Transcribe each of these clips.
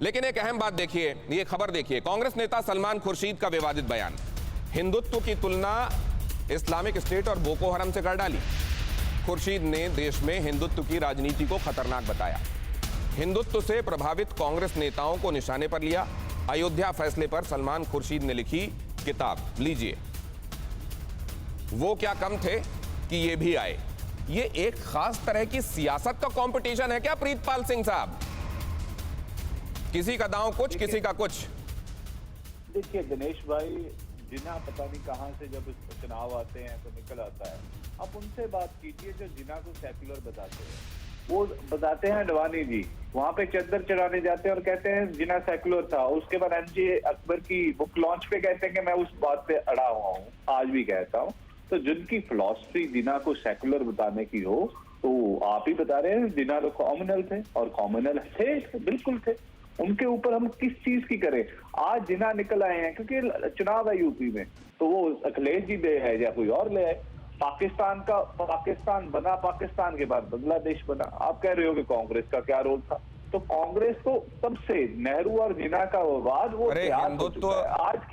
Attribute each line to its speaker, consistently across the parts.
Speaker 1: लेकिन एक अहम बात देखिए, ये खबर देखिए, कांग्रेस नेता सलमान खुर्शीद का विवादित बयान, हिंदुत्व की तुलना इस्लामिक स्टेट और बोको हरम से कर डाली। खुर्शीद ने देश में हिंदुत्व की राजनीति को खतरनाक बताया, हिंदुत्व से प्रभावित कांग्रेस नेताओं को निशाने पर लिया। अयोध्या फैसले पर सलमान खुर्शीद ने लिखी किताब, लीजिए। वो क्या कम थे कि ये भी आए। ये एक खास तरह की सियासत का कंपटीशन है क्या प्रीतपाल सिंह साहब? किसी का दांव कुछ, किसी का कुछ।
Speaker 2: देखिए दिनेश भाई, जिन्ना पता नहीं कहां से जब चुनाव आते हैं तो निकल आता है। आप उनसे बात कीजिए जो जिन्ना को सेक्युलर बताते हैं। वो बताते हैं अडवाणी जी, वहां पे चद्दर चढ़ाने जाते हैं और कहते हैं जिन्ना सेक्युलर था। उसके बाद एमजे अकबर की बुक लॉन्च पे कहते हैं कि मैं उस बात पे अड़ा हुआ हूँ, आज भी कहता हूँ। तो जिनकी फिलॉसफी जिन्ना को सेक्युलर बताने की हो, तो आप ही बता रहे हैं जिन्ना तो कॉमनल थे, और कॉमनल थे, बिल्कुल थे। उनके ऊपर हम किस चीज की करें? आज जिन्ना निकल आए हैं क्योंकि चुनाव है यूपी में, तो वो अखिलेश जी ले है या कोई और ले आए। पाकिस्तान बना, पाकिस्तान के बाद बांग्लादेश बना। आप कह रहे हो कि कांग्रेस का क्या रोल था? तो कांग्रेस को तब से नेहरू और जिन्ना का विवाद वो
Speaker 1: हिंदुत्व,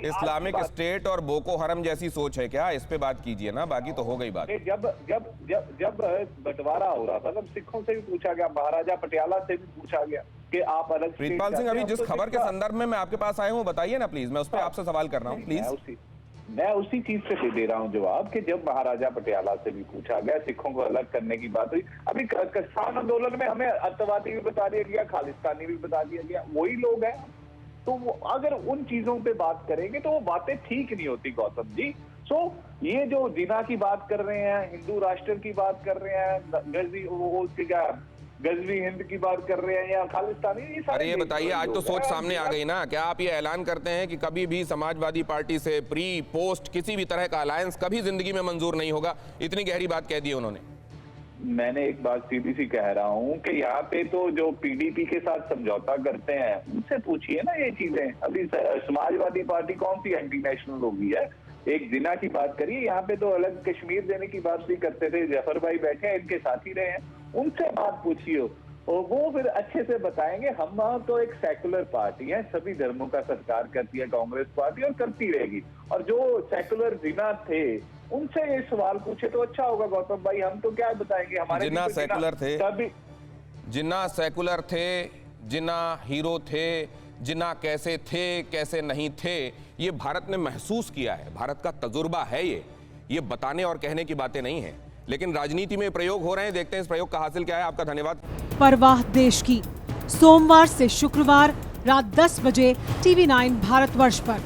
Speaker 1: इस्लामिक स्टेट और बोको हरम जैसी सोच है क्या? इस पे बात कीजिए ना, बाकी तो हो गई बात।
Speaker 2: जब जब जब जब बंटवारा हो रहा था तब सिखों से भी पूछा गया, महाराजा पटियाला से भी पूछा गया कि आप अलग।
Speaker 1: प्रीतपाल सिंह, अभी जिस खबर के संदर्भ में मैं आपके पास आया हूँ बताइए ना प्लीज, मैं उस पर आपसे सवाल कर रहा हूँ प्लीज।
Speaker 2: मैं उसी चीज से दे रहा हूं जवाब कि जब महाराजा पटियाला से भी पूछा गया, सिखों को अलग करने की बात हुई। अभी किसान आंदोलन में हमें अतवादी भी बता दिया गया, खालिस्तानी भी बता दिया गया, वही लोग हैं। तो अगर उन चीजों पे बात करेंगे तो वो बातें ठीक नहीं होती गौतम जी। सो ये जो जिन्ना की बात कर रहे हैं, हिंदू राष्ट्र की बात कर रहे हैं, गजवी हिंद की बात कर रहे हैं या खालिस्तानी, ये सारे।
Speaker 1: अरे ये बताइए, आज तो सोच सामने आ गई ना, क्या आप ये ऐलान करते हैं कि कभी भी समाजवादी पार्टी से प्री पोस्ट किसी भी तरह का अलायंस कभी जिंदगी में मंजूर नहीं होगा? इतनी गहरी बात कह दी उन्होंने।
Speaker 2: मैंने एक बात सीधी सी कह रहा हूँ कि यहाँ पे तो जो पीडीपी के साथ समझौता करते हैं उनसे पूछिए ना ये चीजें। अभी समाजवादी पार्टी कौन सी एंटी नेशनल होगी है? एक जिन्ना की बात करिए, यहाँ पे तो अलग कश्मीर देने की बात भी करते थे। जफर भाई बैठे हैं, इनके साथ ही रहे हैं, उनसे बात पूछिए और वो फिर अच्छे से बताएंगे। हम तो एक सेकुलर पार्टी है, सभी धर्मों का सत्कार करती है कांग्रेस पार्टी और करती रहेगी। और जो सेकुलर जिन्ना थे उनसे ये सवाल पूछे तो अच्छा होगा गौतम भाई। हम तो क्या बताएंगे, हमारे
Speaker 1: जिन्ना सेकुलर थे, जिन्ना सेकुलर थे, जिन्ना हीरो थे, जिन्ना कैसे थे कैसे नहीं थे, ये भारत ने महसूस किया है, भारत का तजुर्बा है ये बताने और कहने की बातें नहीं है। लेकिन राजनीति में प्रयोग हो रहे हैं, देखते हैं इस प्रयोग का हासिल क्या है। आपका धन्यवाद।
Speaker 3: परवाह देश की, सोमवार से शुक्रवार रात 10 बजे TV9 भारतवर्ष पर।